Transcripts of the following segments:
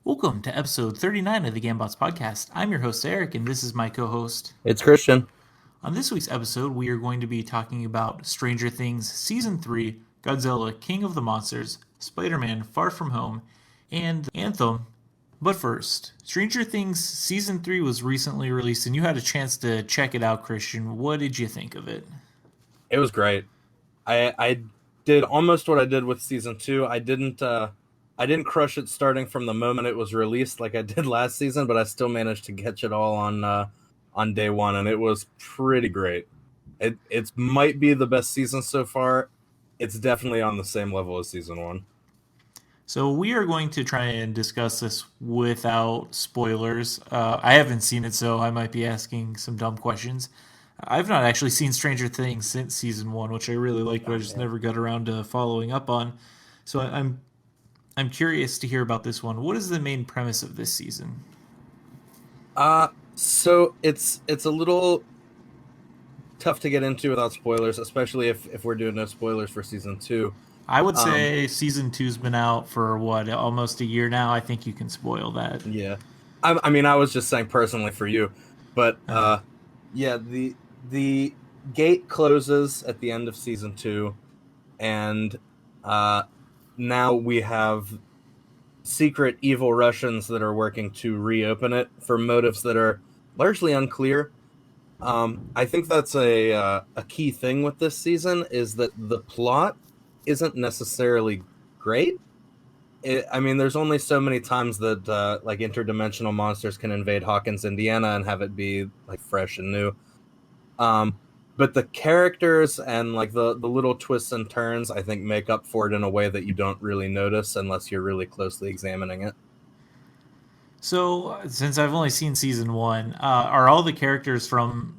Welcome to episode 39 of the Gambots Podcast. I'm your host, Eric, and this is my co host. It's Christian. On this week's episode, we are going to be talking about Stranger Things Season 3, Godzilla, King of the Monsters, Spiderman, Far From Home, and Anthem. But first, Stranger Things Season 3 was recently released, and you had a chance to check it out, Christian. What did you think of it? It was great. I did almost what I did with Season 2. I didn't crush it starting from the moment it was released like I did last season, but I still managed to catch it all on day one, and it was pretty great. It might be the best season so far. It's definitely on the same level as Season 1. So we are going to try and discuss this without spoilers. I haven't seen it, so I might be asking some dumb questions. I've not actually seen Stranger Things since Season 1, which I really liked, but I just never got around to following up on. So I'm curious to hear about this one. What is the main premise of this season? So it's a little tough to get into without spoilers, especially if we're doing no spoilers for Season 2. I would say Season 2's been out for, almost a year now. I think you can spoil that. Yeah. I mean, I was just saying personally for you, but yeah, the gate closes at the end of Season 2, and now we have secret evil Russians that are working to reopen it for motives that are largely unclear. I think that's a key thing with this season is that the plot isn't necessarily great. I mean, there's only so many times that like interdimensional monsters can invade Hawkins, Indiana, and have it be like fresh and new. But the characters and like the little twists and turns, I think, make up for it in a way that you don't really notice unless you're really closely examining it. So, since I've only seen Season 1, are all the characters from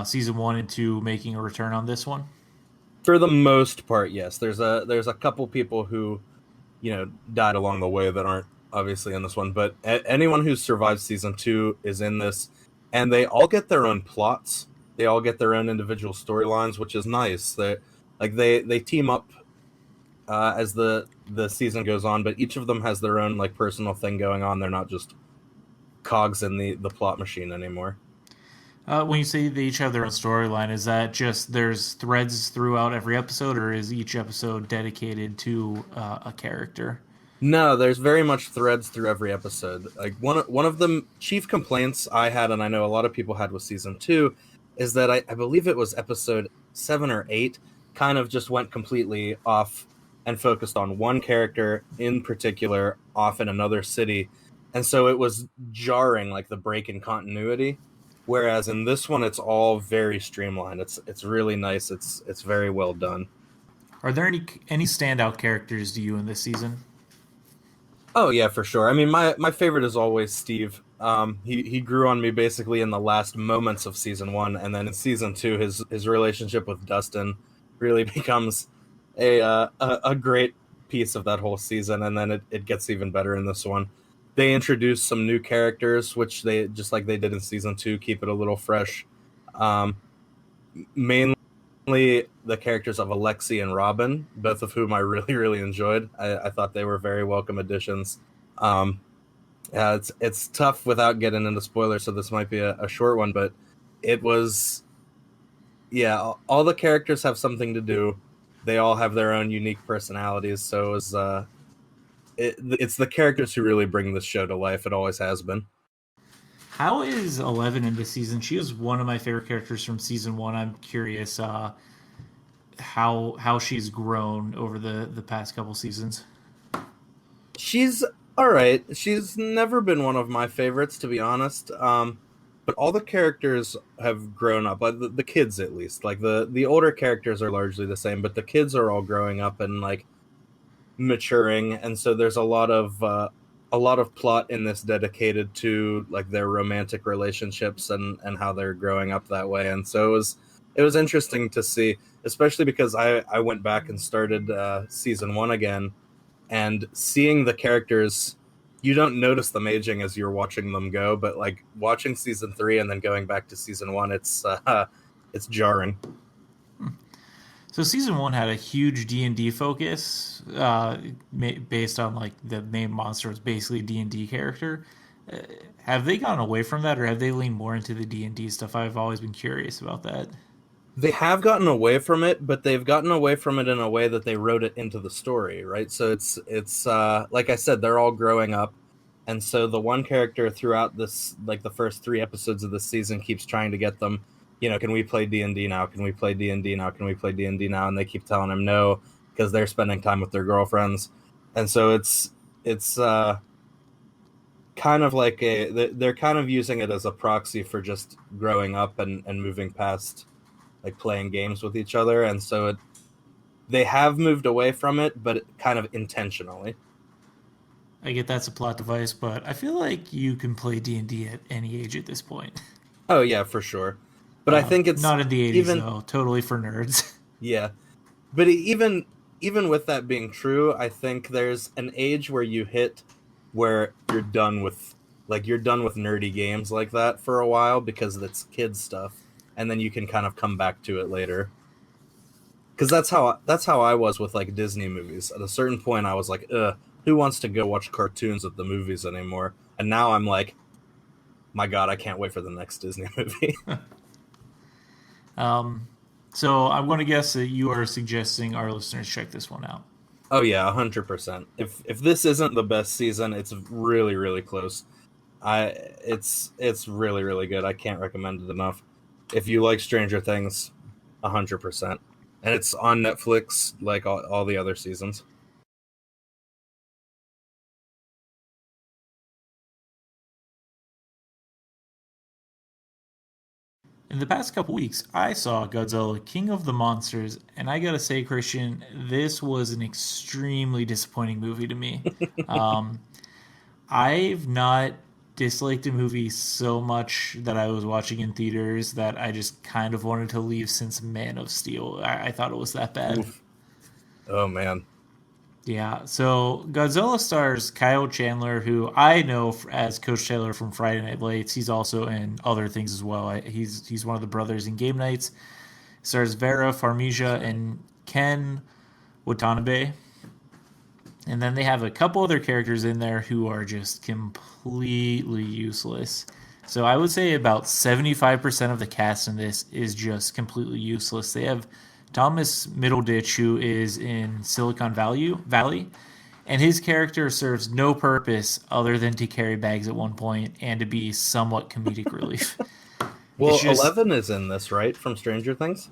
Season 1 and 2 making a return on this one? For the most part, yes. There's a couple people who, died along the way that aren't obviously in this one, but anyone who's survived Season 2 is in this, and they all get their own plots. They all get their own individual storylines, which is nice. They team up as the season goes on, but each of them has their own like personal thing going on. They're not just cogs in the plot machine anymore. When you say they each have their own storyline, is that just there's threads throughout every episode, or is each episode dedicated to a character? No, there's very much threads through every episode. Like one of the chief complaints I had, and I know a lot of people had with Season 2, is that I believe it was episode 7 or 8, kind of just went completely off and focused on one character in particular off in another city. And so it was jarring, like the break in continuity. Whereas in this one, it's all very streamlined. It's really nice. It's very well done. Are there any standout characters to you in this season? Oh yeah, for sure. I mean, my favorite is always Steve. He grew on me basically in the last moments of Season 1, and then in Season 2, his relationship with Dustin really becomes a great piece of that whole season, and then it gets even better in this one. They introduce some new characters, which they, just like they did in Season 2, keep it a little fresh. Mainly the characters of Alexi and Robin, both of whom I really, really enjoyed. I thought they were very welcome additions. Yeah, it's tough without getting into spoilers, so this might be a short one, but it was, yeah, all the characters have something to do. They all have their own unique personalities, so it's the characters who really bring this show to life. It always has been. How is 11 in this season? She is one of my favorite characters from Season 1. I'm curious how she's grown over the past couple seasons. She's all right. She's never been one of my favorites, to be honest. But all the characters have grown up. Like the kids, at least. Like the older characters are largely the same, but the kids are all growing up and like maturing, and so there's a lot of plot in this dedicated to like their romantic relationships and how they're growing up that way. And so it was interesting to see, especially because I went back and started Season 1 again, and seeing the characters, you don't notice them aging as you're watching them go, but like watching Season 3 and then going back to Season 1, it's jarring. So season one had a huge D&D focus, based on like the main monster was basically a D&D character. Uh, have they gone away from that, or have they leaned more into the D&D stuff? I've always been curious about that. They have gotten away from it, but they've gotten away from it in a way that they wrote it into the story, right? So it's like I said, they're all growing up, and so the one character throughout this, like the first 3 episodes of this season, keeps trying to get them, can we play D&D now? Can we play D&D now? Can we play D&D now? And they keep telling him no because they're spending time with their girlfriends, and so it's kind of like they're kind of using it as a proxy for just growing up and moving past like playing games with each other, and so they have moved away from it, but kind of intentionally. I get that's a plot device, but I feel like you can play D&D at any age at this point. Oh yeah, for sure. But I think it's Not in the 80s even though, totally for nerds. yeah. But even with that being true, I think there's an age where you hit where you're done with nerdy games like that for a while because it's kids stuff, and then you can kind of come back to it later. Because that's how I was with like Disney movies. At a certain point, I was like, ugh, who wants to go watch cartoons at the movies anymore? And now I'm like, my God, I can't wait for the next Disney movie. So I'm going to guess that you are suggesting our listeners check this one out. Oh yeah, 100%. If this isn't the best season, it's really really close. It's really really good. I can't recommend it enough. If you like Stranger Things, 100%, and it's on Netflix like all the other seasons. In the past couple weeks, I saw Godzilla King of the Monsters, and I gotta say, Christian, this was an extremely disappointing movie to me. Um, I've not disliked a movie so much that I was watching in theaters that I just kind of wanted to leave since Man of Steel. I thought it was that bad. Oof. Oh man. Yeah, so Godzilla stars Kyle Chandler, who I know as Coach Taylor from Friday Night Lights. He's also in other things as well. He's one of the brothers in Game Nights. Stars Vera Farmiga and Ken Watanabe. And then they have a couple other characters in there who are just completely useless. So I would say about 75% of the cast in this is just completely useless. They have Thomas Middleditch, who is in Silicon Valley, and his character serves no purpose other than to carry bags at one point and to be somewhat comedic relief. Well, It's just 11 is in this, right? From Stranger Things?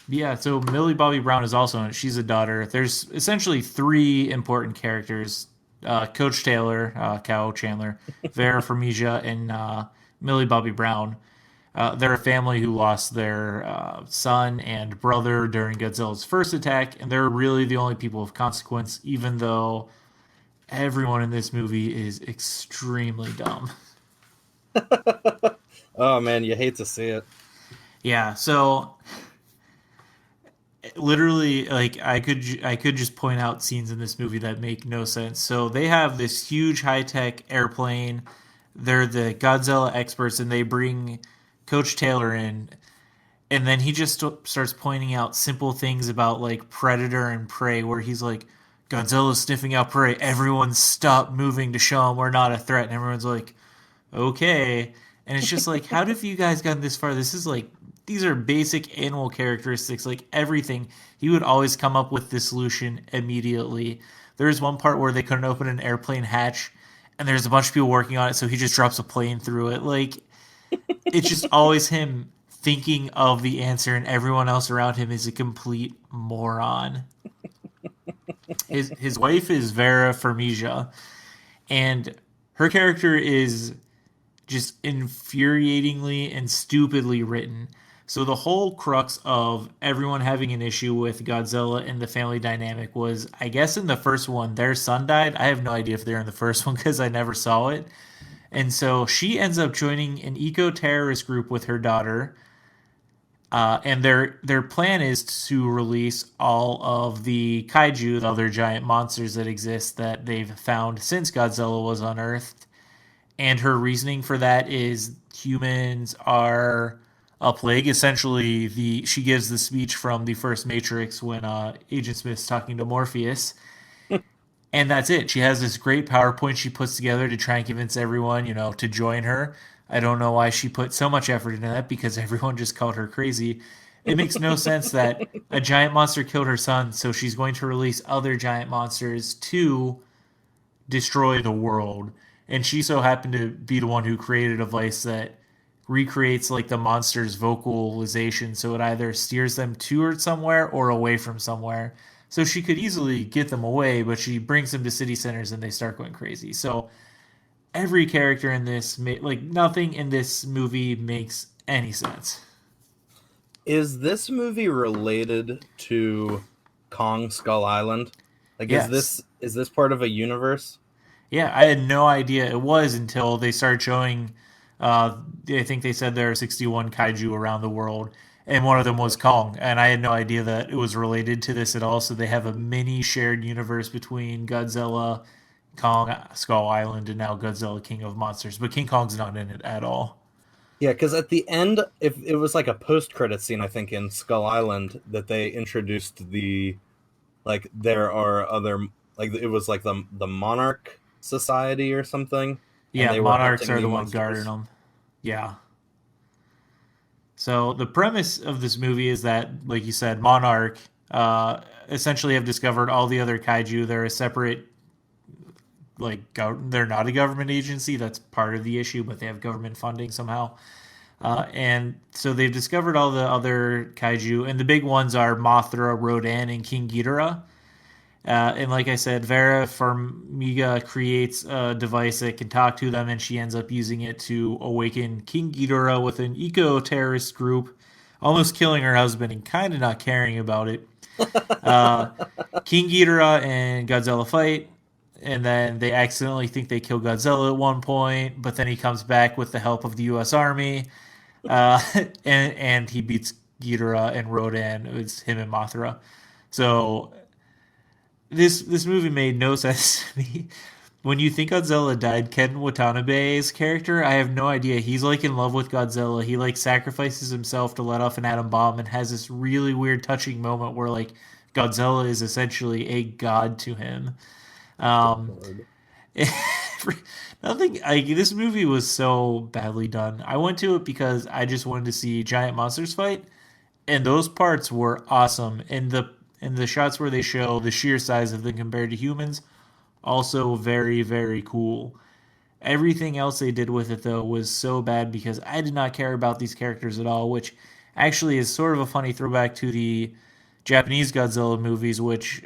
Yeah, so Millie Bobby Brown is also in it. She's a daughter. There's essentially three important characters: Coach Taylor, Kyle Chandler, Vera Farmiga, and Millie Bobby Brown. They're a family who lost their son and brother during Godzilla's first attack, and they're really the only people of consequence, even though everyone in this movie is extremely dumb. Oh man, you hate to see it. Yeah, so literally, like I could just point out scenes in this movie that make no sense. So they have this huge high tech airplane. They're the Godzilla experts, and they bring Coach Taylor in, and then he just starts pointing out simple things about like predator and prey, where he's like, Godzilla's sniffing out prey. Everyone stop moving to show him we're not a threat, and everyone's like, okay. And it's just like, how have you guys gotten this far? This is like, these are basic animal characteristics, like everything. He would always come up with the solution immediately. There's one part where they couldn't open an airplane hatch, and there's a bunch of people working on it, so he just drops a plane through it. Like, it's just always him thinking of the answer, and everyone else around him is a complete moron. His wife is Vera Farmiga, and her character is just infuriatingly and stupidly written. So the whole crux of everyone having an issue with Godzilla and the family dynamic was, I guess in the first one, their son died. I have no idea if they're in the first one because I never saw it. And so she ends up joining an eco-terrorist group with her daughter. And their plan is to release all of the kaiju, the other giant monsters that exist that they've found since Godzilla was unearthed. And her reasoning for that is humans are a plague. Essentially, the she gives the speech from the first Matrix when Agent Smith's talking to Morpheus, and that's it. She has this great PowerPoint she puts together to try and convince everyone, to join her. I don't know why she put so much effort into that because everyone just called her crazy. It makes no sense that a giant monster killed her son, so she's going to release other giant monsters to destroy the world. And she so happened to be the one who created a device that recreates like the monster's vocalization, so it either steers them toward somewhere or away from somewhere. So she could easily get them away, but she brings them to city centers and they start going crazy. So every character in this, like nothing in this movie makes any sense. Is this movie related to Kong Skull Island? Like, Yes. is this part of a universe? Yeah, I had no idea it was until they started showing. I think they said there are 61 kaiju around the world, and one of them was Kong. And I had no idea that it was related to this at all. So they have a mini shared universe between Godzilla, Kong, Skull Island, and now Godzilla, King of Monsters. But King Kong's not in it at all. Yeah, because at the end, if it was like a post-credit scene, I think in Skull Island that they introduced there are other, like it was like the Monarch Society or something, and Yeah, they were monarchs hunting are new the ones guarding monsters. them. Yeah. So the premise of this movie is that, like you said, Monarch essentially have discovered all the other kaiju. They're a separate, they're not a government agency. That's part of the issue, but they have government funding somehow. And so they've discovered all the other kaiju, and the big ones are Mothra, Rodan, and King Ghidorah. And like I said, Vera Farmiga creates a device that can talk to them, and she ends up using it to awaken King Ghidorah with an eco-terrorist group, almost killing her husband and kind of not caring about it. Uh, King Ghidorah and Godzilla fight, and then they accidentally think they kill Godzilla at one point, but then he comes back with the help of the U.S. Army, uh, and he beats Ghidorah and Rodan. It's him and Mothra. So this movie made no sense to me. When you think Godzilla died, Ken Watanabe's character, I have no idea. He's like in love with Godzilla. He like sacrifices himself to let off an atom bomb and has this really weird touching moment where like Godzilla is essentially a god to him. Um, Lord. Nothing. This movie was so badly done. I went to it because I just wanted to see giant monsters fight, and those parts were awesome. And the shots where they show the sheer size of them compared to humans, also very very cool. Everything else they did with it though was so bad because I did not care about these characters at all, which actually is sort of a funny throwback to the Japanese Godzilla movies, which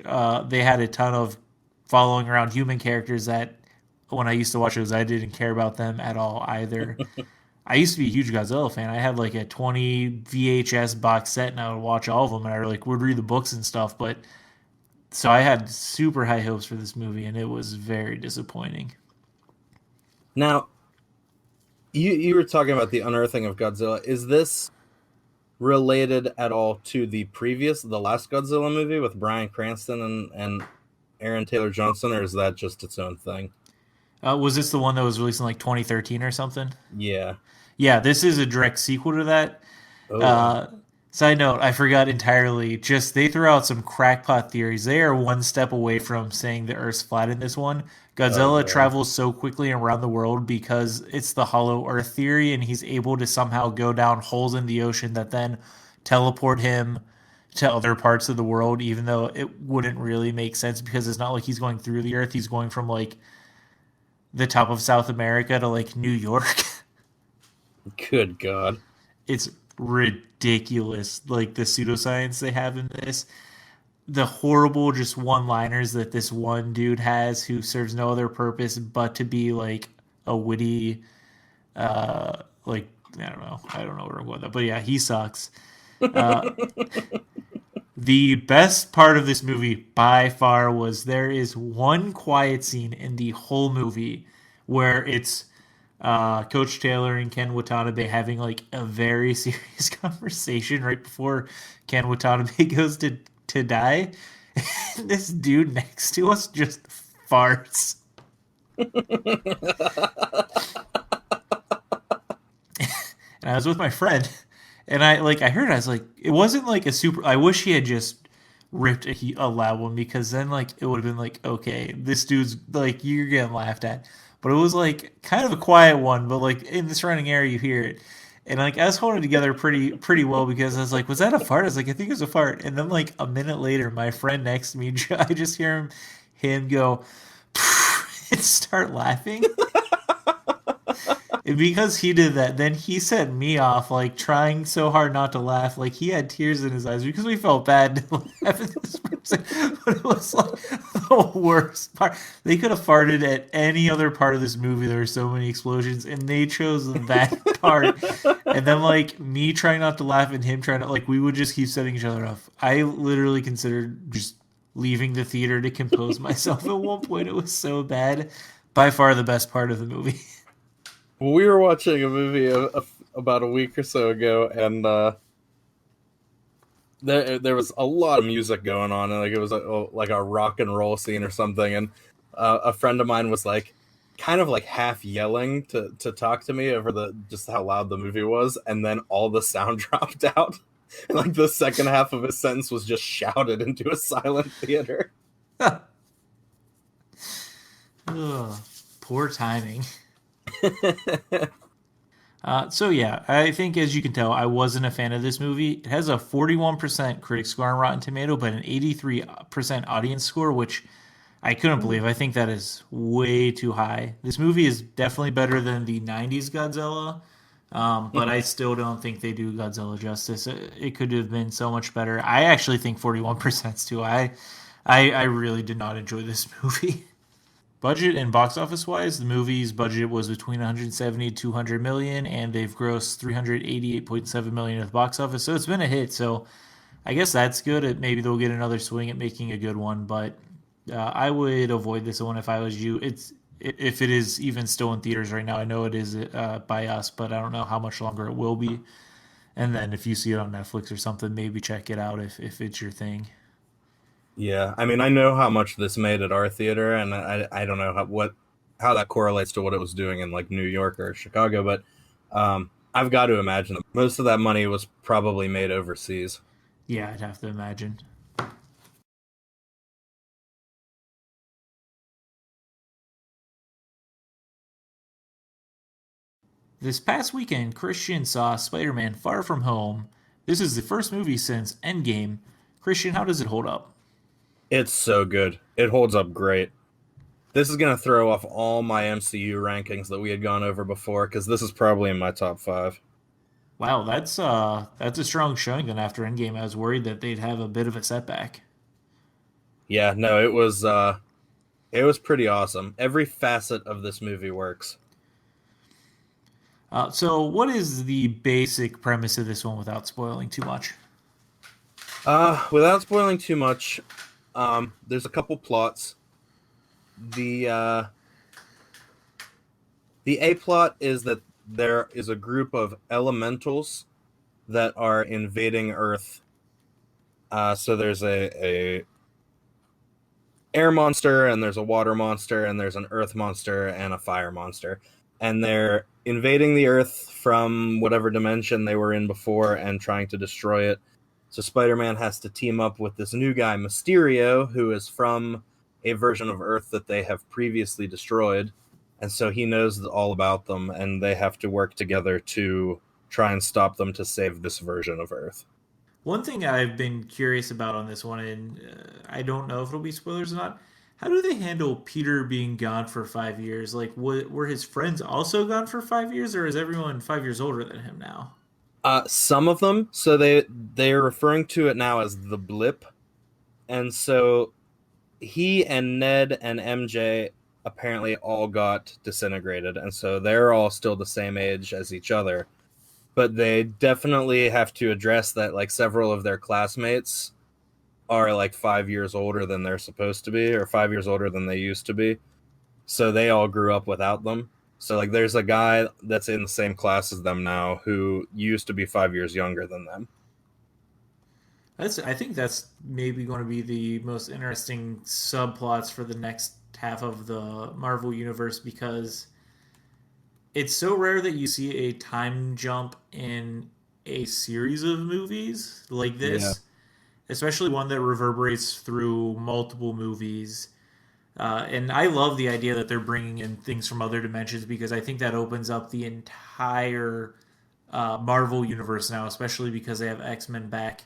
they had a ton of following around human characters that when I used to watch those, I didn't care about them at all either. I used to be a huge Godzilla fan. I had like a 20 VHS box set and I would watch all of them and I like would read the books and stuff. But so I had super high hopes for this movie and it was very disappointing. Now, you were talking about the unearthing of Godzilla. Is this related at all to the last Godzilla movie with Bryan Cranston and Aaron Taylor Johnson, or is that just its own thing? Was this the one that was released in like 2013 or something? Yeah. Yeah, this is a direct sequel to that. Oh, wow. Uh, Side note, I forgot entirely. Just they threw out some crackpot theories. They are one step away from saying the Earth's flat in this one. Oh, Godzilla God. travels so quickly around the world because it's the hollow Earth theory, and he's able to somehow go down holes in the ocean that then teleport him to other parts of the world, even though it wouldn't really make sense because it's not like he's going through the Earth. He's going from like the top of South America to like New York. Good God. It's ridiculous, like the pseudoscience they have in this, the horrible just one liners that this one dude has who serves no other purpose but to be like a witty like I don't know where I'm going with that, but yeah, he sucks. uh the best part of this movie by far was there is one quiet scene in the whole movie where it's Coach Taylor and Ken Watanabe having like a very serious conversation right before Ken Watanabe goes to die. This dude next to us just farts. And I was with my friend, And I heard it, I was like, it wasn't like a super. I wish he had just ripped a loud one because then like it would have been like, okay, this dude's like you're getting laughed at. But it was like kind of a quiet one, but like in the surrounding area you hear it. And like I was holding it together pretty well because I was like, was that a fart? I was like, I think it was a fart. And then like a minute later, my friend next to me, I just hear him go and start laughing. And because he did that, then he set me off, like trying so hard not to laugh. Like he had tears in his eyes because we felt bad to laugh at this person. But it was like the worst part. They could have farted at any other part of this movie. There were so many explosions, and they chose that part. And then like me trying not to laugh and him trying to like we would just keep setting each other off. I literally considered just leaving the theater to compose myself. At one point, it was so bad. By far the best part of the movie. Well, we were watching a movie about a week or so ago, and there was a lot of music going on, and like it was like a rock and roll scene or something. And a friend of mine was like, kind of like half yelling to talk to me over the just how loud the movie was, and then all the sound dropped out, and like the second half of his sentence was just shouted into a silent theater. Ugh, poor timing. So yeah, I think as you can tell, I wasn't a fan of this movie. It has a 41% critic score on Rotten Tomato, but an 83% audience score, which I couldn't believe. I think that is way too high. This movie is definitely better than the 90s Godzilla, but I still don't think they do Godzilla justice. It could have been so much better. I actually think 41% is too high. I really did not enjoy this movie. Budget and box office wise, the movie's budget was between 170 and 200 million, and they've grossed 388.7 million at the box office. So it's been a hit. So I guess that's good. Maybe they'll get another swing at making a good one, but I would avoid this one if I was you. If it is even still in theaters right now. I know it is by us, but I don't know how much longer it will be. And then if you see it on Netflix or something, maybe check it out if it's your thing. Yeah, I mean, I know how much this made at our theater, and I don't know how that correlates to what it was doing in like New York or Chicago, but I've got to imagine that most of that money was probably made overseas. Yeah, I'd have to imagine. This past weekend, Christian saw Spider-Man Far From Home. This is the first movie since Endgame. Christian, how does it hold up? It's so good. It holds up great. This is going to throw off all my MCU rankings that we had gone over before because this is probably in my top 5. Wow, that's a strong showing. Then after Endgame, I was worried that they'd have a bit of a setback. Yeah, no, it was pretty awesome. Every facet of this movie works. So, what is the basic premise of this one without spoiling too much? Without spoiling too much, there's a couple plots. The the A plot is that there is a group of elementals that are invading Earth. So there's a air monster, and there's a water monster, and there's an earth monster, and a fire monster. And they're invading the Earth from whatever dimension they were in before and trying to destroy it. So Spider-Man has to team up with this new guy, Mysterio, who is from a version of Earth that they have previously destroyed. And so he knows all about them, and they have to work together to try and stop them to save this version of Earth. One thing I've been curious about on this one, and I don't know if it'll be spoilers or not. How do they handle Peter being gone for 5 years? Like, were his friends also gone for 5 years, or is everyone 5 years older than him now? Some of them, so they're referring to it now as the blip, and so he and Ned and MJ apparently all got disintegrated, and so they're all still the same age as each other. But they definitely have to address that like several of their classmates are like 5 years older than they're supposed to be, or 5 years older than they used to be. So they all grew up without them. So like there's a guy that's in the same class as them now who used to be 5 years younger than them. I think that's maybe going to be the most interesting subplots for the next half of the Marvel universe because it's so rare that you see a time jump in a series of movies like Yeah. this, especially one that reverberates through multiple movies. And I love the idea that they're bringing in things from other dimensions because I think that opens up the entire Marvel universe now, especially because they have X-Men back.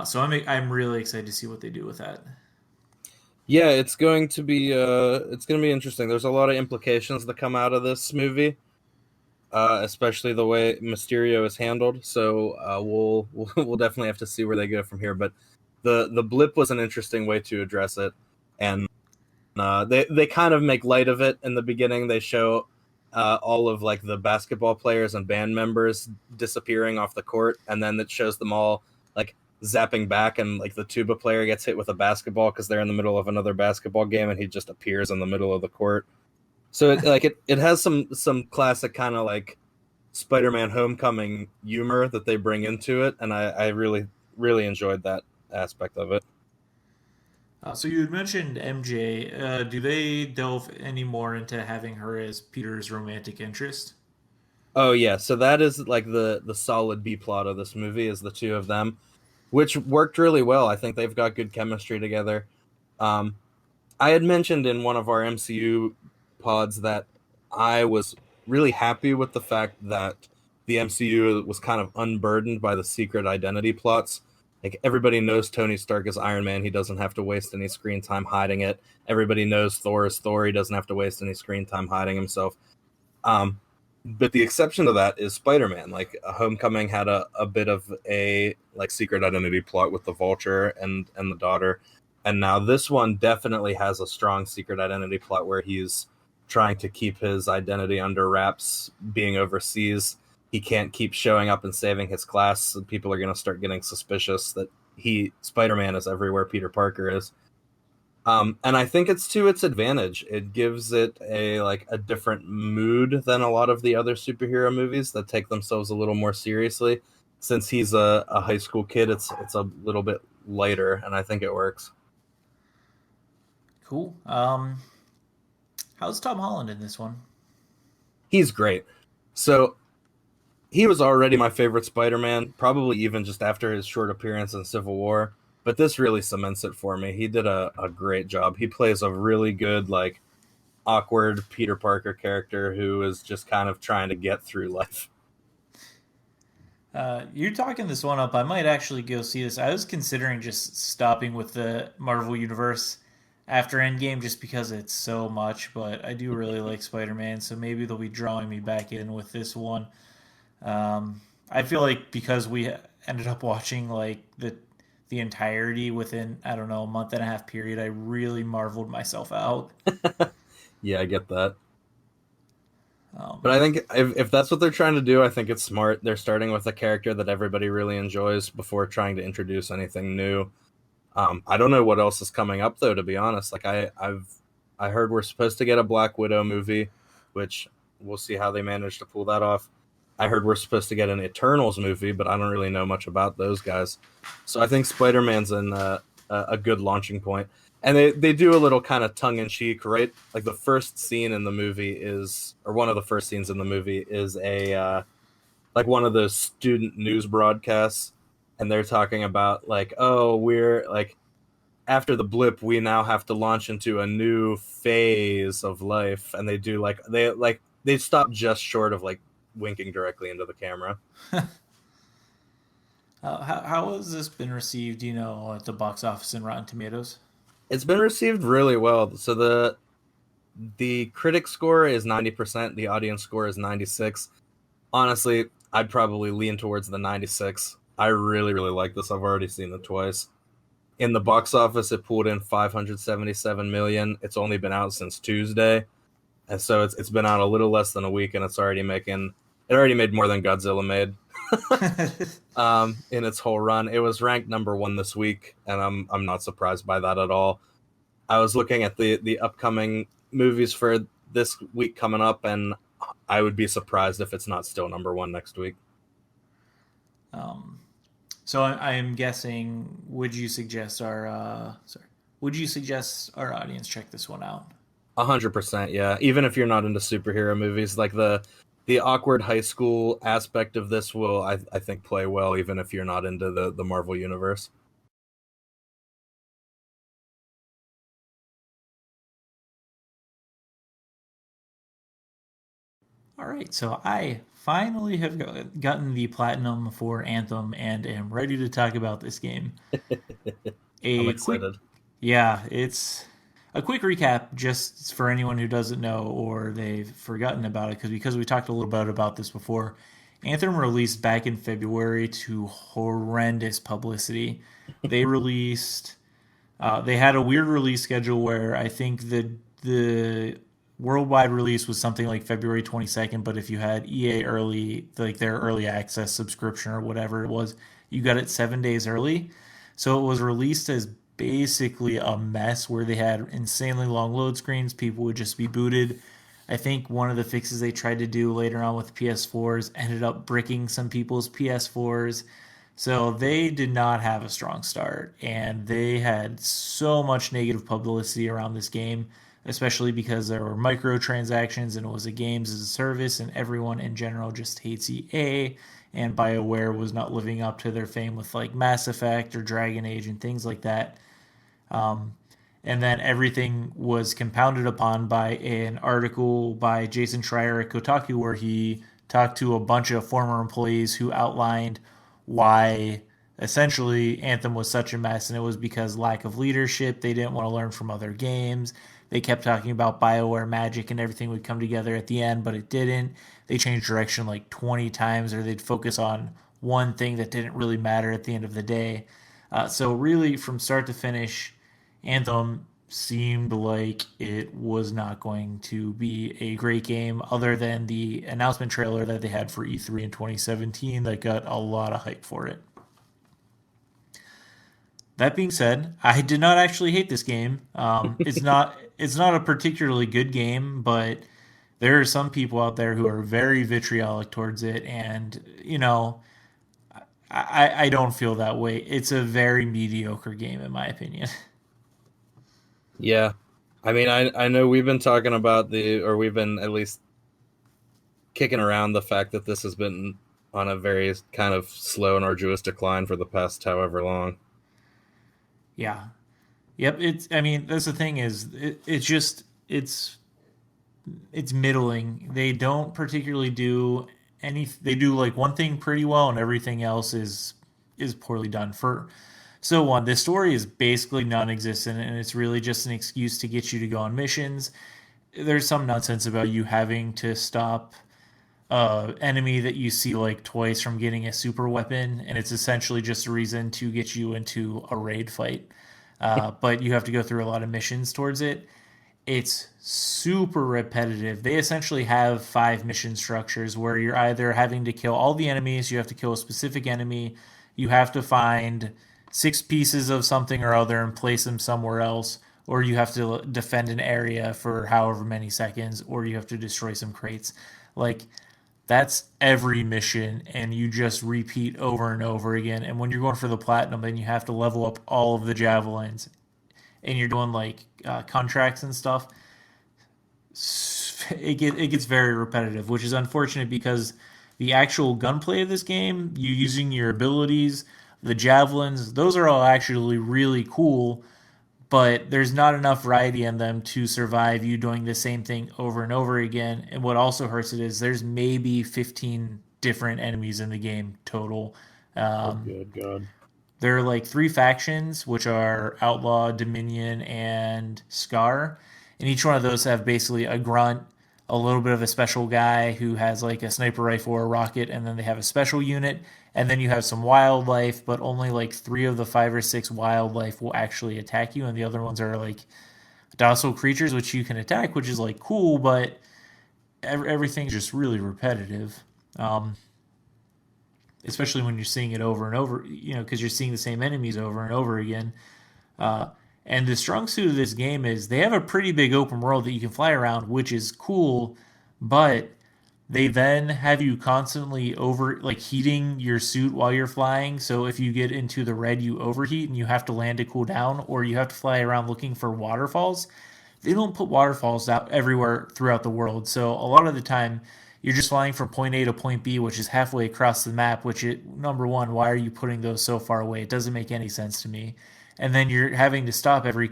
So I'm really excited to see what they do with that. Yeah, it's going to be interesting. There's a lot of implications that come out of this movie, especially the way Mysterio is handled. So we'll definitely have to see where they go from here. But the blip was an interesting way to address it, and they kind of make light of it in the beginning. They show all of like the basketball players and band members disappearing off the court, and then it shows them all like zapping back, and like the tuba player gets hit with a basketball because they're in the middle of another basketball game, and he just appears in the middle of the court. So it has some classic kind of like Spider-Man Homecoming humor that they bring into it, and I really enjoyed that aspect of it. So you had mentioned MJ. Do they delve any more into having her as Peter's romantic interest? Oh yeah, so that is like the solid B plot of this movie is the two of them, which worked really well. I think they've got good chemistry together. Um, I had mentioned in one of our MCU pods that I was really happy with the fact that the MCU was kind of unburdened by the secret identity plots. Like everybody knows Tony Stark is Iron Man, he doesn't have to waste any screen time hiding it. Everybody knows Thor is Thor, he doesn't have to waste any screen time hiding himself. Um, but the exception to that is Spider-Man. Like Homecoming had a bit of a like secret identity plot with the Vulture and the daughter, and now this one definitely has a strong secret identity plot where he's trying to keep his identity under wraps, being overseas. He can't keep showing up and saving his class. People are going to start getting suspicious that Spider-Man is everywhere Peter Parker is. And I think it's to its advantage. It gives it a different mood than a lot of the other superhero movies that take themselves a little more seriously. Since he's a high school kid, it's a little bit lighter, and I think it works. Cool. How's Tom Holland in this one? He's great. So he was already my favorite Spider-Man, probably even just after his short appearance in Civil War. But this really cements it for me. He did a great job. He plays a really good, like, awkward Peter Parker character who is just kind of trying to get through life. You're talking this one up. I might actually go see this. I was considering just stopping with the Marvel Universe after Endgame just because it's so much, but I do really like Spider-Man, so maybe they'll be drawing me back in with this one. I feel like because we ended up watching like the entirety within I don't know a month and a half period, I really marveled myself out. Yeah, I get that. But Um, I think if that's what they're trying to do, I think it's smart. They're starting with a character that everybody really enjoys before trying to introduce anything new. I don't know what else is coming up though, to be honest. Like I heard we're supposed to get a Black Widow movie, which we'll see how they manage to pull that off. I heard we're supposed to get an Eternals movie, but I don't really know much about those guys. So I think Spider Man's in a good launching point. And they do a little kind of tongue in cheek, right? Like the first scene in the movie is, or one of the first scenes in the movie is like one of those student news broadcasts, and they're talking about like, oh, we're like after the blip, we now have to launch into a new phase of life, and they do they stop just short of like winking directly into the camera. how has this been received? You know, at the box office and Rotten Tomatoes. It's been received really well. So the critic score is 90%, the audience score is 96. Honestly, I'd probably lean towards the 96. I really like this. I've already seen it twice. In the box office, it pulled in 577 million. It's only been out since Tuesday, and so it's been out a little less than a week, and it already made more than Godzilla made in its whole run. It was ranked number one this week, and I'm not surprised by that at all. I was looking at the upcoming movies for this week coming up, and I would be surprised if it's not still number one next week. um, so I am guessing. Would you suggest our sorry? Would you suggest our audience check this one out? 100%, yeah. Even if you're not into superhero movies, like the awkward high school aspect of this will, I think, play well even if you're not into the Marvel universe. All right, so I finally have gotten the platinum for Anthem and am ready to talk about this game. I'm A quick, excited. yeah, it's a quick recap just for anyone who doesn't know or they've forgotten about it because we talked a little bit about this before. Anthem released back in February to horrendous publicity. They released they had a weird release schedule where I think the worldwide release was something like February 22nd, but if you had EA early, like their early access subscription or whatever it was, you got it 7 days early. So it was released as basically a mess where they had insanely long load screens. People would just be booted. I think one of the fixes they tried to do later on with PS4s ended up bricking some people's PS4s. So they did not have a strong start, and they had so much negative publicity around this game, especially because there were microtransactions and it was a games as a service, and everyone in general just hates EA. And BioWare was not living up to their fame with like Mass Effect or Dragon Age and things like that. And then everything was compounded upon by an article by Jason Schreier at Kotaku where he talked to a bunch of former employees who outlined why essentially Anthem was such a mess, and it was because lack of leadership. They didn't want to learn from other games. They kept talking about BioWare magic and everything would come together at the end, but it didn't. They changed direction like 20 times, or they'd focus on one thing that didn't really matter at the end of the day. So really, from start to finish, Anthem seemed like it was not going to be a great game other than the announcement trailer that they had for E3 in 2017 that got a lot of hype for it. That being said, I did not actually hate this game. It's not a particularly good game, but there are some people out there who are very vitriolic towards it, and I don't feel that way. It's a very mediocre game in my opinion. Yeah. I mean, I know we've been talking about or we've been at least kicking around the fact that this has been on a very kind of slow and arduous decline for the past however long. Yeah. Yep. It's. I mean, that's the thing is, it's just it's middling. They don't particularly do any. They do like one thing pretty well, and everything else is poorly done. So one, this story is basically non-existent, and it's really just an excuse to get you to go on missions. There's some nonsense about you having to stop enemy that you see like twice from getting a super weapon, and it's essentially just a reason to get you into a raid fight. But you have to go through a lot of missions towards it. It's super repetitive. They essentially have five mission structures where you're either having to kill all the enemies, you have to kill a specific enemy, you have to find six pieces of something or other and place them somewhere else, or you have to defend an area for however many seconds, or you have to destroy some crates. Like, that's every mission, and you just repeat over and over again. And when you're going for the platinum, then you have to level up all of the javelins, and you're doing like contracts and stuff. It gets very repetitive, which is unfortunate because the actual gunplay of this game, you using your abilities, the javelins, those are all actually really cool, but there's not enough variety in them to survive you doing the same thing over and over again. And what also hurts it is there's maybe 15 different enemies in the game total. Oh, Um, good God. there are like three factions, which are Outlaw, Dominion, and Scar. And each one of those have basically a grunt, a little bit of a special guy who has like a sniper rifle or a rocket, and then they have a special unit. And then you have some wildlife, but only like three of the five or six wildlife will actually attack you, and the other ones are like docile creatures which you can attack, which is like cool, but everything's just really repetitive. Um, Especially when you're seeing it over and over, because you're seeing the same enemies over and over again. Uh, and the strong suit of this game is they have a pretty big open world that you can fly around, which is cool, but they then have you constantly over like heating your suit while you're flying. So if you get into the red, you overheat and you have to land to cool down, or you have to fly around looking for waterfalls. They don't put waterfalls out everywhere throughout the world. So a lot of the time, you're just flying from point A to point B, which is halfway across the map. Number one, why are you putting those so far away? It doesn't make any sense to me. And then you're having to stop every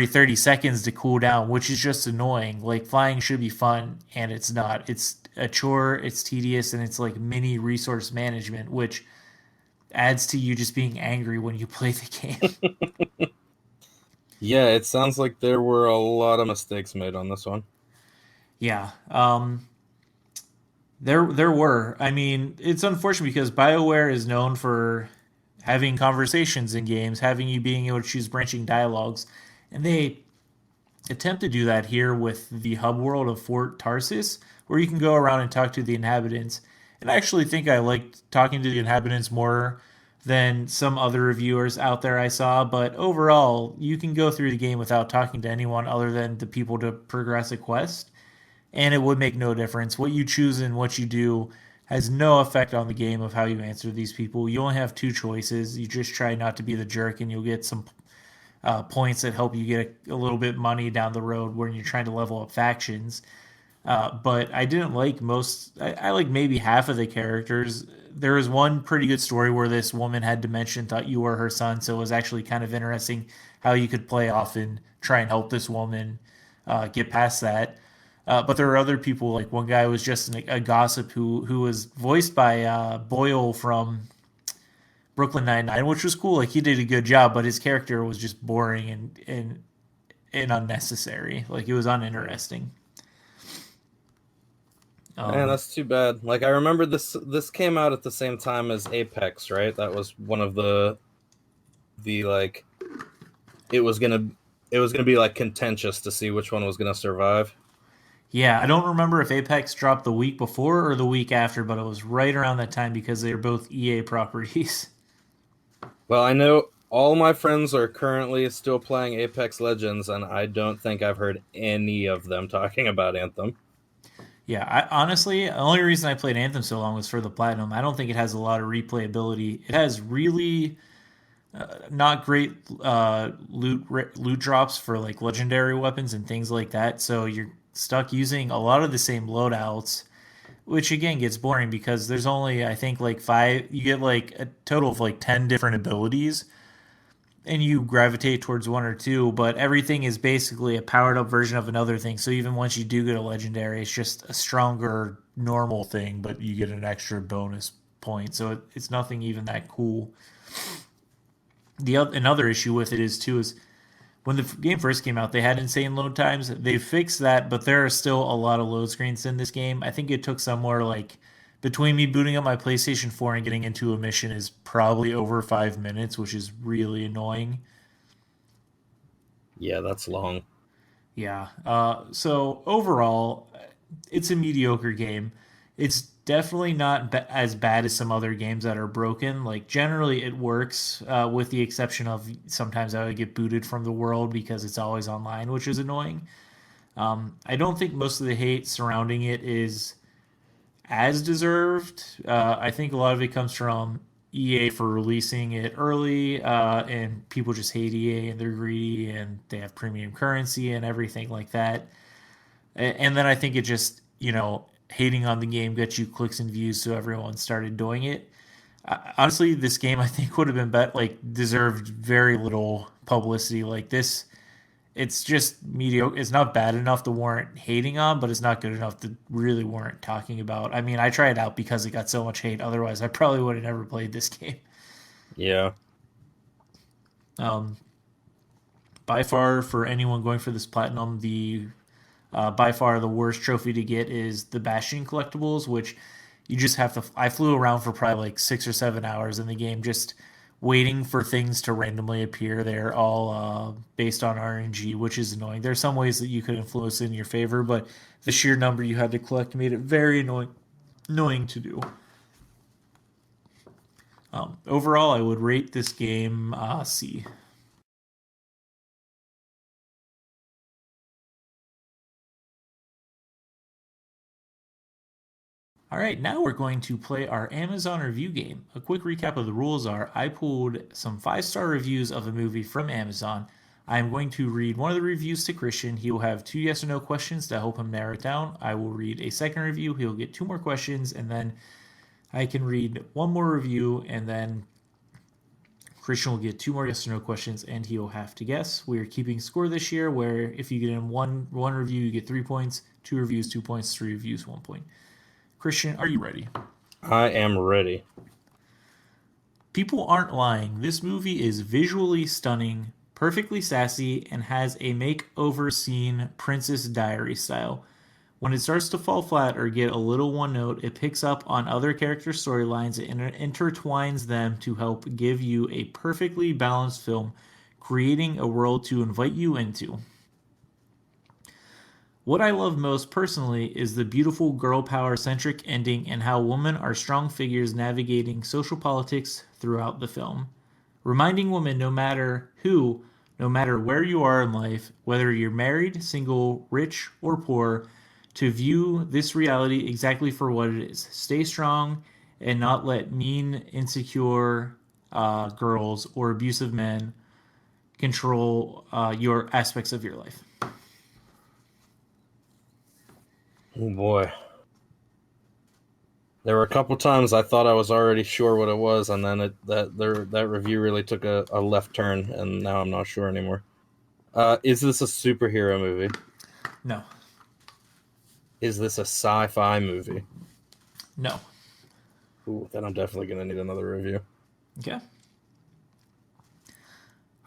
30 seconds to cool down, which is just annoying. Like flying should be fun, and it's not. It's a chore, it's tedious, and it's like mini resource management, which adds to you just being angry when you play the game. Yeah, it sounds like there were a lot of mistakes made on this one. Yeah. There were. I mean, it's unfortunate because BioWare is known for having conversations in games, having you being able to choose branching dialogues, and they attempt to do that here with the hub world of Fort Tarsis, where you can go around and talk to the inhabitants. And I actually think I liked talking to the inhabitants more than some other reviewers out there I saw, but overall, you can go through the game without talking to anyone other than the people to progress a quest, and it would make no difference. What you choose and what you do has no effect on the game of how you answer these people. You only have two choices. You just try not to be the jerk, and you'll get some points that help you get a little bit money down the road when you're trying to level up factions. But I didn't like most. I like maybe half of the characters. There was one pretty good story where this woman had dementia and thought you were her son, so it was actually kind of interesting how you could play off and try and help this woman get past that. But there were other people, like one guy was just a gossip who was voiced by Boyle from Brooklyn Nine-Nine, which was cool. Like he did a good job, but his character was just boring and unnecessary. Like it was uninteresting. Man, that's too bad. Like I remember this came out at the same time as Apex, right? That was one of the like it was gonna be like contentious to see which one was gonna survive. Yeah, I don't remember if Apex dropped the week before or the week after, but it was right around that time because they were both EA properties. Well, I know all my friends are currently still playing Apex Legends, and I don't think I've heard any of them talking about Anthem. Yeah, honestly, the only reason I played Anthem so long was for the platinum. I don't think it has a lot of replayability. It has really not great loot drops for like legendary weapons and things like that. So you're stuck using a lot of the same loadouts, which again gets boring because there's only I think like five. You get like a total of like 10 different abilities, and you gravitate towards one or two, but everything is basically a powered up version of another thing. So even once you do get a legendary, it's just a stronger normal thing, but you get an extra bonus point. So it's nothing even that cool. Another issue with it is when the game first came out, they had insane load times. They fixed that, but there are still a lot of load screens in this game. I think it took somewhere like between me booting up my PlayStation 4 and getting into a mission is probably over 5 minutes, which is really annoying. Yeah, that's long. Yeah. So overall, it's a mediocre game. It's definitely not as bad as some other games that are broken. Like generally, it works, with the exception of sometimes I would get booted from the world because it's always online, which is annoying. I don't think most of the hate surrounding it is as deserved. I think a lot of it comes from EA for releasing it early, and people just hate EA and they're greedy and they have premium currency and everything like that. And then I think it just, hating on the game got you clicks and views, so everyone started doing it. Honestly, this game I think would have been deserved very little publicity. Like this, it's just mediocre. It's not bad enough to warrant hating on, but it's not good enough to really warrant talking about. I mean, I tried it out because it got so much hate. Otherwise, I probably would have never played this game. Yeah. Um, by far, for anyone going for this platinum, by far the worst trophy to get is the Bastion collectibles, which you just have to. I flew around for probably like 6 or 7 hours in the game, just waiting for things to randomly appear. They're all based on RNG, which is annoying. There's some ways that you could influence it in your favor, but the sheer number you had to collect made it very annoying to do. Overall, I would rate this game C. All right, now we're going to play our Amazon review game. A quick recap of the rules are I pulled some 5-star reviews of a movie from Amazon. I'm going to read one of the reviews to Christian. He will have 2 yes or no questions to help him narrow it down. I will read a second review. He'll get 2 more questions, and then I can read one more review, and then Christian will get 2 more yes or no questions, and he will have to guess. We are keeping score this year, where if you get in one review, you get 3 points. 2 reviews, 2 points. 3 reviews, 1 point. Christian, are you ready? I am ready. People aren't lying. This movie is visually stunning, perfectly sassy, and has a makeover scene Princess Diary style. When it starts to fall flat or get a little one note, it picks up on other character storylines and intertwines them to help give you a perfectly balanced film, creating a world to invite you into. What I love most personally is the beautiful girl power centric ending and how women are strong figures navigating social politics throughout the film. Reminding women no matter who, no matter where you are in life, whether you're married, single, rich, or poor, to view this reality exactly for what it is. Stay strong and not let mean, insecure girls or abusive men control your aspects of your life. Oh boy. There were a couple times I thought I was already sure what it was, and then that review really took a left turn, and now I'm not sure anymore. Is this a superhero movie? No. Is this a sci-fi movie? No. Ooh, then I'm definitely going to need another review. Okay.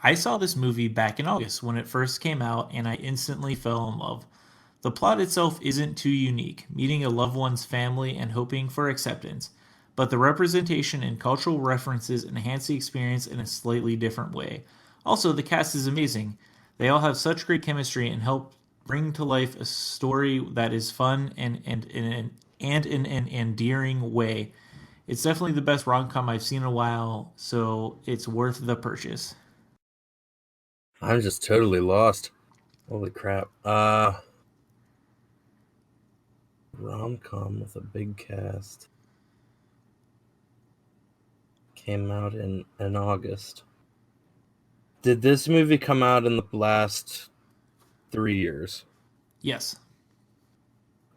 I saw this movie back in August when it first came out, and I instantly fell in love. The plot itself isn't too unique, meeting a loved one's family and hoping for acceptance, but the representation and cultural references enhance the experience in a slightly different way. Also, the cast is amazing. They all have such great chemistry and help bring to life a story that is fun and in an endearing way. It's definitely the best rom-com I've seen in a while, so it's worth the purchase. I'm just totally lost. Holy crap. Rom-com with a big cast. Came out in August. Did this movie come out in the last 3 years? Yes.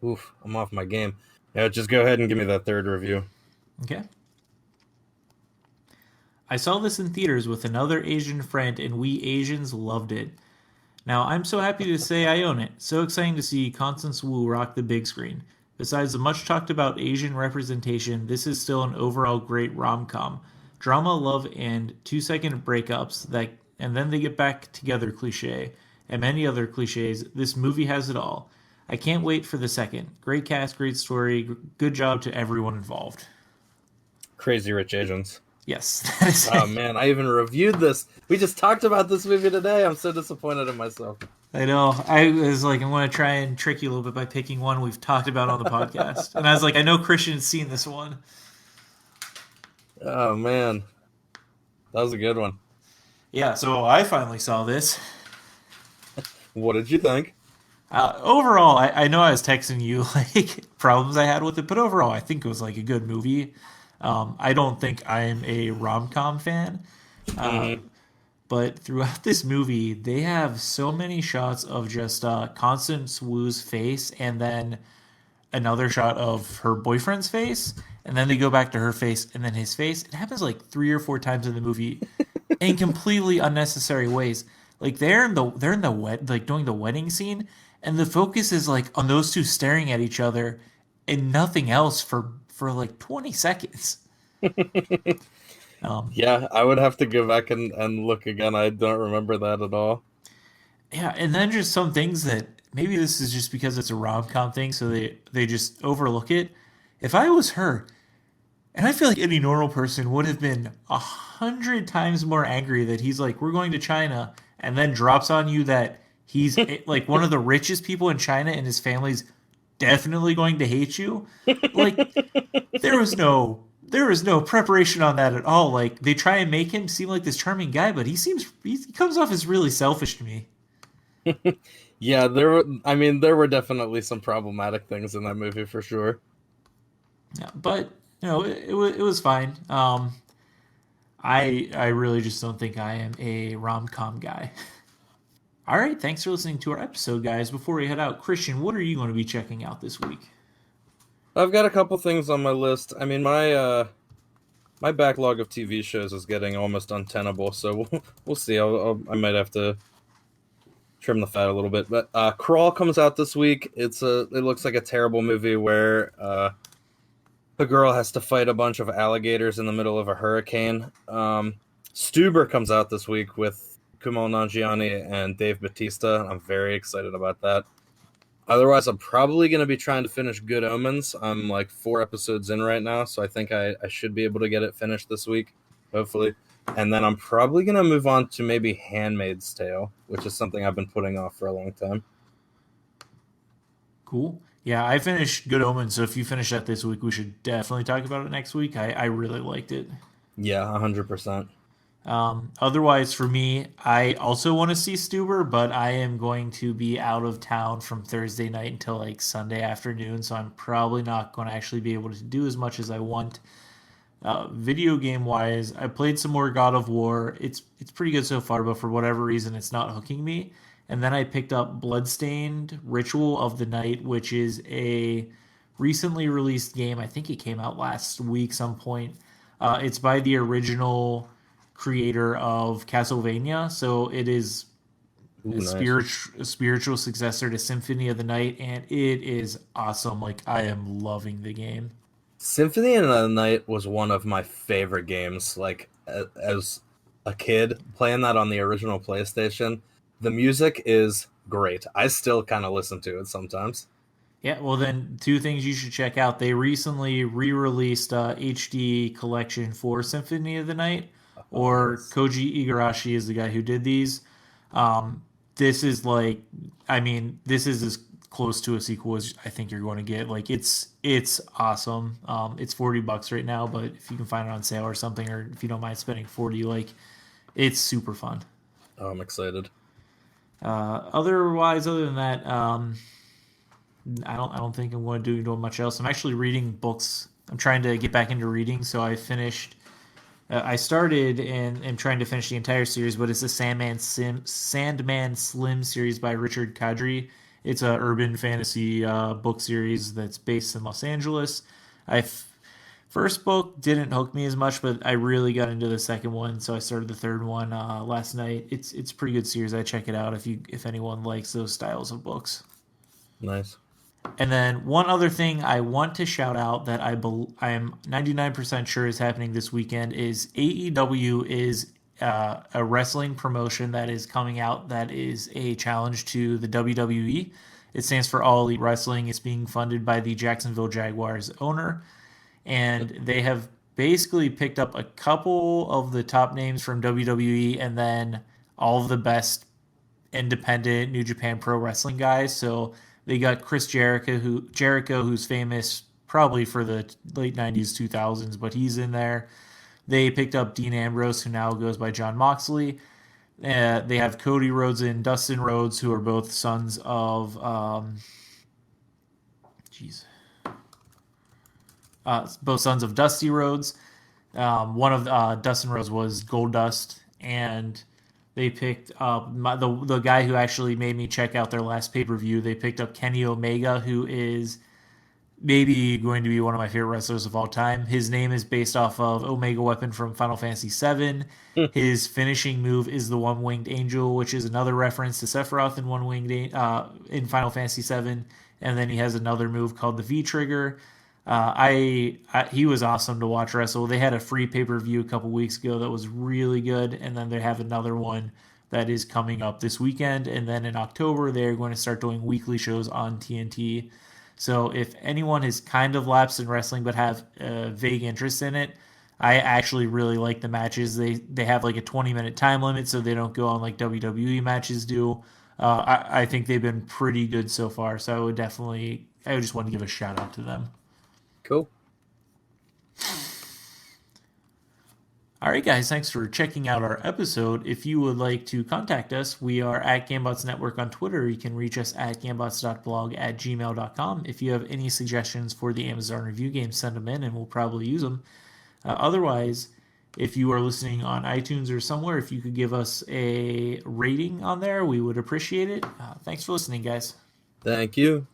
Oof, I'm off my game. Yeah, just go ahead and give me that third review. Okay. I saw this in theaters with another Asian friend, and we Asians loved it. Now, I'm so happy to say I own it. So exciting to see Constance Wu rock the big screen. Besides the much talked about Asian representation, this is still an overall great rom-com. Drama, love, and 2-second breakups and then they get back together cliche, and many other cliches. This movie has it all. I can't wait for the second. Great cast, great story, good job to everyone involved. Crazy Rich Asians. Yes, that is Oh it. man, I even reviewed this. We just talked about this movie today. I'm so disappointed in myself. I know. I was like, I'm going to try and trick you a little bit by picking one we've talked about on the podcast. And I was like, I know Christian's seen this one. Oh man, that was a good one. Yeah, so I finally saw this. What did you think? Overall, I know I was texting you like problems I had with it, but overall, I think it was like a good movie. I don't think I'm a rom-com fan, but throughout this movie, they have so many shots of just Constance Wu's face, and then another shot of her boyfriend's face, and then they go back to her face, and then his face. It happens like 3 or 4 times in the movie, in completely unnecessary ways. Like they're in the like doing the wedding scene, and the focus is like on those two staring at each other, and nothing else for like 20 seconds. Yeah, I would have to go back and look again. I don't remember that at all. Yeah, and then just some things that maybe this is just because it's a rom-com thing, so they just overlook it. If I was her, and I feel like any normal person would have been 100 times more angry that he's like, we're going to China, and then drops on you that he's like one of the richest people in China and his family's definitely going to hate you. Like there was no preparation on that at all. Like they try and make him seem like this charming guy, but he comes off as really selfish to me. Yeah, there were definitely some problematic things in that movie for sure. Yeah, but it was fine. I really just don't think I am a rom com guy. All right, thanks for listening to our episode, guys. Before we head out, Christian, what are you going to be checking out this week? I've got a couple things on my list. I mean, my backlog of TV shows is getting almost untenable, so we'll see. I might have to trim the fat a little bit. But Crawl comes out this week. It looks like a terrible movie where the girl has to fight a bunch of alligators in the middle of a hurricane. Stuber comes out this week with Kumail Nanjiani and Dave Bautista. I'm very excited about that. Otherwise, I'm probably going to be trying to finish Good Omens. I'm like 4 episodes in right now, so I think I should be able to get it finished this week, hopefully. And then I'm probably going to move on to maybe Handmaid's Tale, which is something I've been putting off for a long time. Cool. Yeah, I finished Good Omens, so if you finish that this week, we should definitely talk about it next week. I really liked it. Yeah, 100%. Otherwise, for me, I also want to see Stuber, but I am going to be out of town from Thursday night until like Sunday afternoon, so I'm probably not going to actually be able to do as much as I want. Video game wise, I played some more God of War. It's pretty good so far, but for whatever reason, it's not hooking me. And then I picked up Bloodstained Ritual of the Night, which is a recently released game. I think it came out last week some point. It's by the original creator of Castlevania, so it is Ooh, nice. a spiritual successor to Symphony of the Night, and it is awesome. Like, I am loving the game. Symphony of the Night was one of my favorite games. Like, as a kid, playing that on the original PlayStation, the music is great. I still kind of listen to it sometimes. Yeah, well then, two things you should check out. They recently re-released HD collection for Symphony of the Night, or Nice. Koji Igarashi is the guy who did these. This is like, I mean, this is as close to a sequel as I think you're going to get. Like, it's awesome. It's $40 right now, but if you can find it on sale or something, or if you don't mind spending 40, like, it's super fun. Oh, I'm excited. Other than that, I don't think I'm going to do much else. I'm actually reading books. I'm trying to get back into reading, so I finished. I started and am trying to finish the entire series, but it's the Sandman Slim series by Richard Kadri. It's a urban fantasy book series that's based in Los Angeles. First book didn't hook me as much, but I really got into the second one, so I started the third one last night. It's a pretty good series. I check it out if anyone likes those styles of books. Nice. And then one other thing I want to shout out that I am 99% sure is happening this weekend is AEW is a wrestling promotion that is coming out that is a challenge to the WWE. It stands for All Elite Wrestling. It's being funded by the Jacksonville Jaguars owner, and they have basically picked up a couple of the top names from WWE and then all of the best independent New Japan Pro Wrestling guys. So they got Chris Jericho, who's famous probably for the late 90s, 2000s, but he's in there. They picked up Dean Ambrose, who now goes by John Moxley. They have Cody Rhodes and Dustin Rhodes, who are both sons of, both sons of Dusty Rhodes. One of Dustin Rhodes was Goldust, and they picked up the guy who actually made me check out their last pay-per-view. They picked up Kenny Omega, who is maybe going to be one of my favorite wrestlers of all time. His name is based off of Omega Weapon from Final Fantasy VII. His finishing move is the One-Winged Angel, which is another reference to Sephiroth in Final Fantasy VII. And then he has another move called the V-Trigger. He was awesome to watch wrestle. They had a free pay-per-view a couple weeks ago that was really good, and then they have another one that is coming up this weekend, and then in October they're going to start doing weekly shows on TNT. So if anyone has kind of lapsed in wrestling but have a vague interest in it, I actually really like the matches. They have like a 20-minute time limit, so they don't go on like WWE matches do. I think they've been pretty good so far, so I would just want to give a shout out to them. Cool. All right, guys, thanks for checking out our episode. If you would like to contact us, we are at Gambots Network on Twitter. You can reach us at gambots.blog@gmail.com. If you have any suggestions for the Amazon review game, send them in and we'll probably use them. Otherwise, If you are listening on iTunes or somewhere, if you could give us a rating on there, we would appreciate it. Thanks for listening, guys. Thank you.